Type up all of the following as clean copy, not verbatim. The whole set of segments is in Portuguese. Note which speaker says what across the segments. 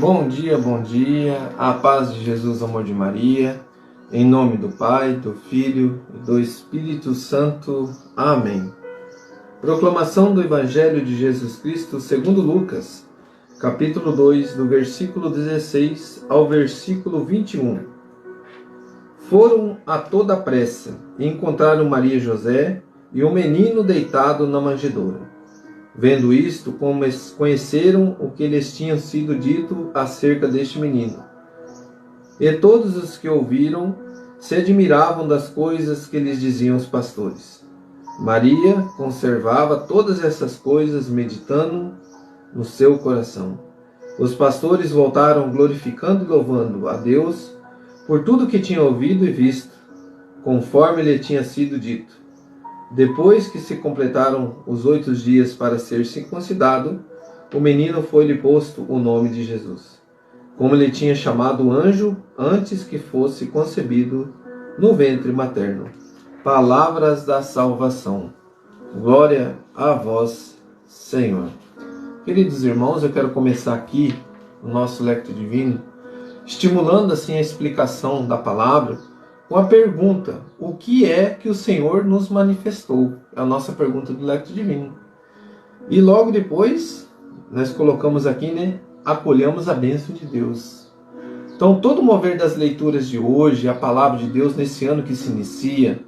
Speaker 1: Bom dia, a paz de Jesus, o amor de Maria, em nome do Pai, do Filho e do Espírito Santo. Amém. Proclamação do Evangelho de Jesus Cristo segundo Lucas, capítulo 2, do versículo 16 ao versículo 21. Foram a toda pressa e encontraram Maria e José e o menino deitado na manjedoura. Vendo isto, conheceram o que lhes tinha sido dito acerca deste menino. E todos os que ouviram se admiravam das coisas que lhes diziam os pastores. Maria conservava todas essas coisas, meditando no seu coração. Os pastores voltaram glorificando e louvando a Deus por tudo que tinham ouvido e visto, conforme lhe tinha sido dito. Depois que se completaram os 8 dias para ser circuncidado, o menino foi-lhe posto o nome de Jesus, como lhe tinha chamado o anjo antes que fosse concebido no ventre materno. Palavras da salvação. Glória a vós, Senhor. Queridos irmãos, eu quero começar aqui o nosso Lectio Divino, estimulando assim a explicação da palavra, com a pergunta: o que é que o Senhor nos manifestou? É a nossa pergunta do Lectio Divino. E logo depois, nós colocamos aqui, acolhamos a bênção de Deus. Então, todo o mover das leituras de hoje, a palavra de Deus nesse ano que se inicia,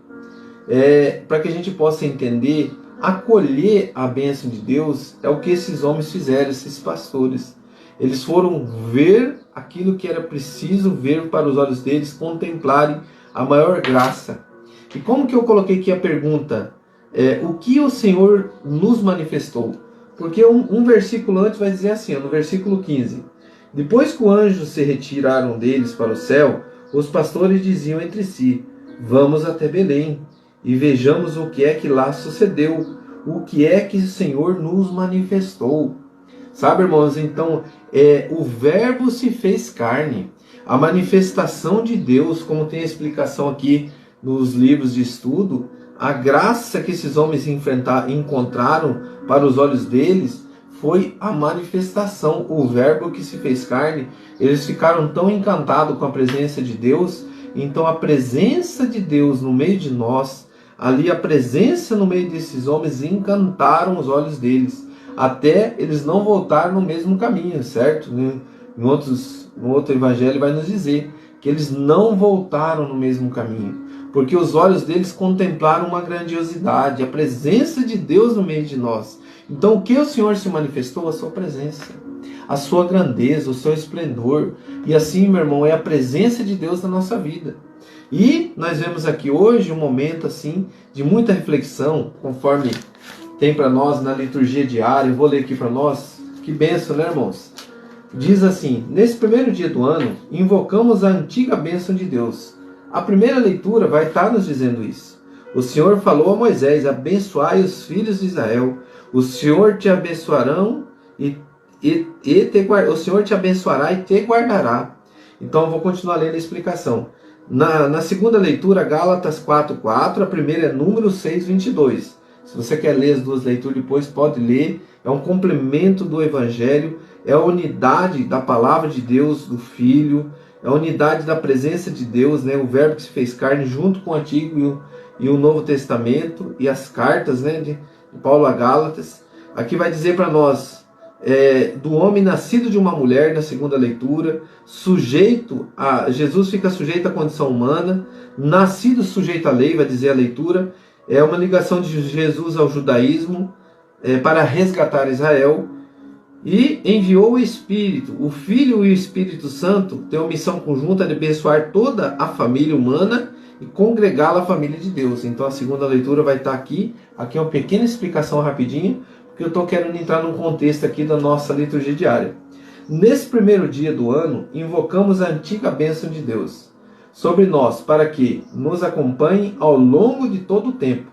Speaker 1: para que a gente possa entender, acolher a bênção de Deus é o que esses homens fizeram, esses pastores. Eles foram ver aquilo que era preciso ver para os olhos deles, contemplarem a maior graça. E como que eu coloquei aqui a pergunta? O que o Senhor nos manifestou? Porque um versículo antes vai dizer assim, no versículo 15. Depois que os anjos se retiraram deles para o céu, os pastores diziam entre si: vamos até Belém e vejamos o que é que lá sucedeu, o que é que o Senhor nos manifestou. Sabe, irmãos, então o verbo se fez carne. A manifestação de Deus, como tem a explicação aqui nos livros de estudo, a graça que esses homens encontraram para os olhos deles foi a manifestação, o verbo que se fez carne. Eles ficaram tão encantados com a presença de Deus, então a presença de Deus no meio de nós, ali a presença no meio desses homens encantaram os olhos deles, até eles não voltaram no mesmo caminho, certo? No outro evangelho vai nos dizer que eles não voltaram no mesmo caminho, porque os olhos deles contemplaram uma grandiosidade, a presença de Deus no meio de nós. Então o que o Senhor se manifestou? A sua presença, a sua grandeza, o seu esplendor. E assim, meu irmão, é a presença de Deus na nossa vida. E nós vemos aqui hoje um momento assim de muita reflexão, conforme tem para nós na liturgia diária. Eu vou ler aqui para nós. Que bênção, né, irmãos? Diz assim: nesse primeiro dia do ano, invocamos a antiga bênção de Deus. A primeira leitura vai estar nos dizendo isso. O Senhor falou a Moisés: abençoai os filhos de Israel. O Senhor te abençoarão o Senhor te abençoará e te guardará. Então eu vou continuar lendo a explicação. Na segunda leitura, Gálatas 4:4, a primeira é Números 6:22. Se você quer ler as duas leituras depois, pode ler. É um complemento do Evangelho, é a unidade da palavra de Deus, do Filho, é a unidade da presença de Deus, o verbo que se fez carne, junto com o Antigo e o Novo Testamento, e as cartas de Paulo a Gálatas. Aqui vai dizer para nós, do homem nascido de uma mulher, na segunda leitura, Jesus fica sujeito à condição humana, nascido sujeito à lei, vai dizer a leitura. É uma ligação de Jesus ao judaísmo, para resgatar Israel. E enviou o Espírito, o Filho e o Espírito Santo têm uma missão conjunta de abençoar toda a família humana e congregá-la à família de Deus. Então a segunda leitura vai estar aqui. Aqui é uma pequena explicação rapidinha, porque eu estou querendo entrar num contexto aqui da nossa liturgia diária. Nesse primeiro dia do ano, invocamos a antiga bênção de Deus sobre nós, para que nos acompanhe ao longo de todo o tempo.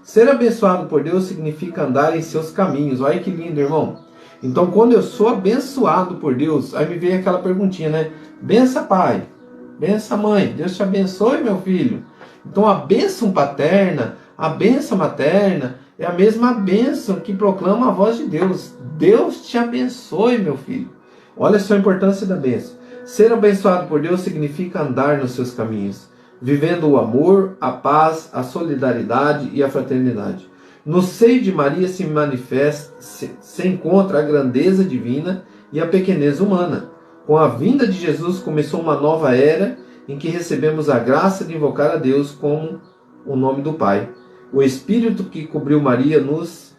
Speaker 1: Ser abençoado por Deus significa andar em seus caminhos. Olha que lindo, irmão. Então, quando eu sou abençoado por Deus, aí me vem aquela perguntinha, bença pai, bença mãe, Deus te abençoe, meu filho. Então, a bênção paterna, a bênção materna, é a mesma bênção que proclama a voz de Deus. Deus te abençoe, meu filho. Olha só a importância da bênção. Ser abençoado por Deus significa andar nos seus caminhos, vivendo o amor, a paz, a solidariedade e a fraternidade. No seio de Maria se manifesta, se encontra a grandeza divina e a pequenez humana. Com a vinda de Jesus começou uma nova era em que recebemos a graça de invocar a Deus como o nome do Pai. O Espírito que cobriu Maria nos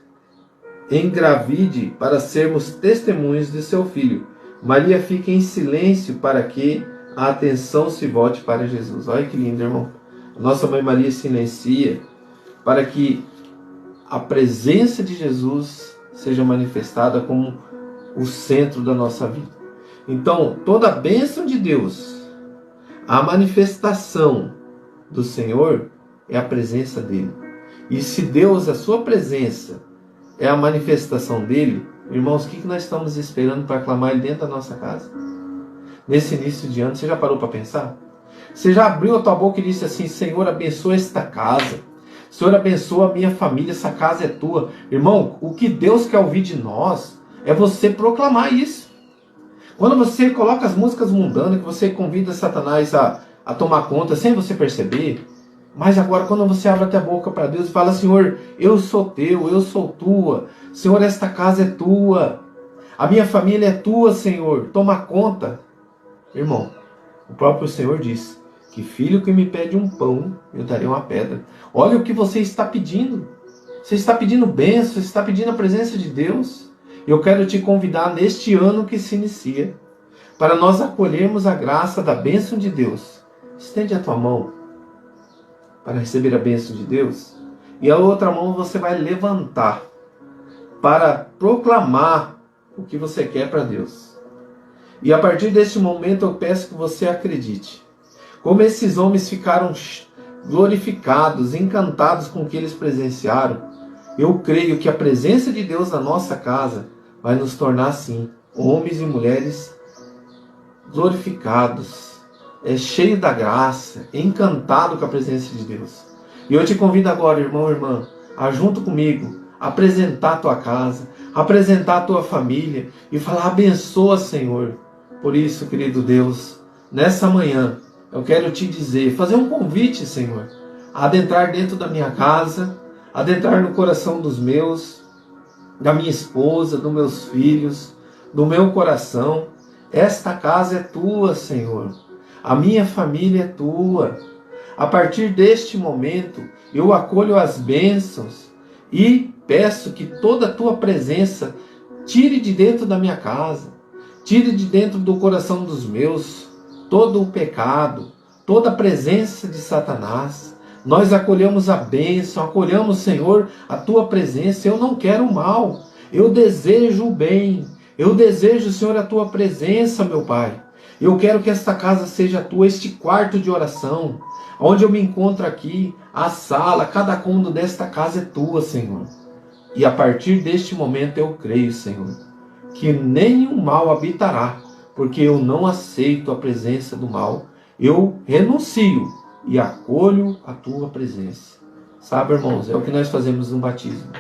Speaker 1: engravide para sermos testemunhos de seu Filho. Maria fica em silêncio para que a atenção se volte para Jesus. Olha que lindo, irmão. Nossa Mãe Maria silencia para que a presença de Jesus seja manifestada como o centro da nossa vida. Então, toda a bênção de Deus, a manifestação do Senhor é a presença dele. E se Deus, a sua presença, é a manifestação dele, irmãos, o que nós estamos esperando para aclamar ele dentro da nossa casa? Nesse início de ano, você já parou para pensar? Você já abriu a tua boca e disse assim: Senhor, abençoa esta casa. Senhor, abençoa a minha família, essa casa é tua. Irmão, o que Deus quer ouvir de nós é você proclamar isso. Quando você coloca as músicas mundanas, que você convida Satanás a tomar conta sem você perceber, mas agora quando você abre até a boca para Deus e fala: Senhor, eu sou teu, eu sou tua. Senhor, esta casa é tua. A minha família é tua, Senhor. Toma conta. Irmão, o próprio Senhor disse que filho que me pede um pão, eu darei uma pedra. Olha o que você está pedindo. Você está pedindo bênção, você está pedindo a presença de Deus. Eu quero te convidar neste ano que se inicia, para nós acolhermos a graça da bênção de Deus. Estende a tua mão para receber a bênção de Deus. E a outra mão você vai levantar para proclamar o que você quer para Deus. E a partir deste momento eu peço que você acredite. Como esses homens ficaram glorificados, encantados com o que eles presenciaram, eu creio que a presença de Deus na nossa casa vai nos tornar assim, homens e mulheres glorificados, cheio da graça, encantado com a presença de Deus. E eu te convido agora, irmão e irmã, a junto comigo apresentar a tua casa, apresentar a tua família e falar: abençoa, Senhor. Por isso, querido Deus, nessa manhã eu quero te dizer, fazer um convite, Senhor, a adentrar dentro da minha casa, adentrar no coração dos meus, da minha esposa, dos meus filhos, do meu coração. Esta casa é tua, Senhor. A minha família é tua. A partir deste momento, eu acolho as bênçãos e peço que toda a tua presença tire de dentro da minha casa, tire de dentro do coração dos meus todo o pecado, toda a presença de Satanás. Nós acolhemos a bênção, acolhemos, Senhor, a tua presença. Eu não quero o mal, eu desejo o bem. Eu desejo, Senhor, a tua presença, meu Pai. Eu quero que esta casa seja tua, este quarto de oração, onde eu me encontro aqui, a sala, cada cômodo desta casa é tua, Senhor. E a partir deste momento eu creio, Senhor, que nenhum mal habitará, porque eu não aceito a presença do mal. Eu renuncio e acolho a tua presença. Sabe, irmãos, é o que nós fazemos no batismo.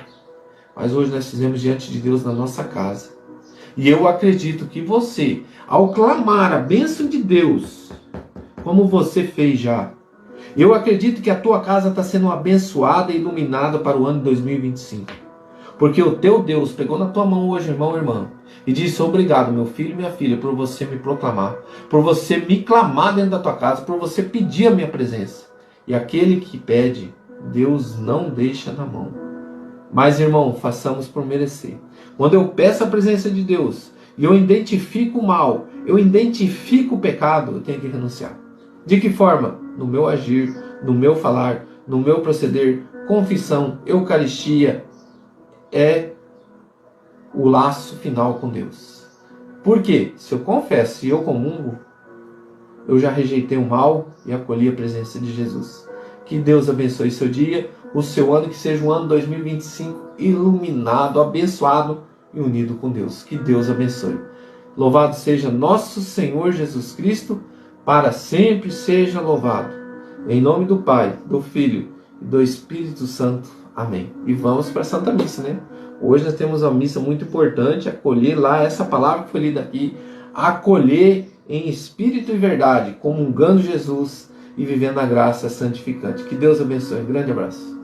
Speaker 1: Mas hoje nós fizemos diante de Deus na nossa casa. E eu acredito que você, ao clamar a bênção de Deus, como você fez já, eu acredito que a tua casa está sendo abençoada e iluminada para o ano de 2025. Porque o teu Deus pegou na tua mão hoje, irmão e irmã, e disse: obrigado, meu filho e minha filha, por você me proclamar, por você me clamar dentro da tua casa, por você pedir a minha presença. E aquele que pede, Deus não deixa na mão. Mas, irmão, façamos por merecer. Quando eu peço a presença de Deus e eu identifico o mal, eu identifico o pecado, eu tenho que renunciar. De que forma? No meu agir, no meu falar, no meu proceder. Confissão, Eucaristia é o laço final com Deus. Por quê? Se eu confesso e eu comungo, eu já rejeitei o mal e acolhi a presença de Jesus. Que Deus abençoe seu dia, o seu ano, que seja um ano 2025 iluminado, abençoado e unido com Deus. Que Deus abençoe. Louvado seja nosso Senhor Jesus Cristo, para sempre seja louvado. Em nome do Pai, do Filho e do Espírito Santo. Amém. E vamos para a Santa Missa, né? Hoje nós temos uma missa muito importante, acolher lá essa palavra que foi lida aqui, acolher em espírito e verdade, comungando Jesus e vivendo a graça santificante. Que Deus abençoe. Um grande abraço.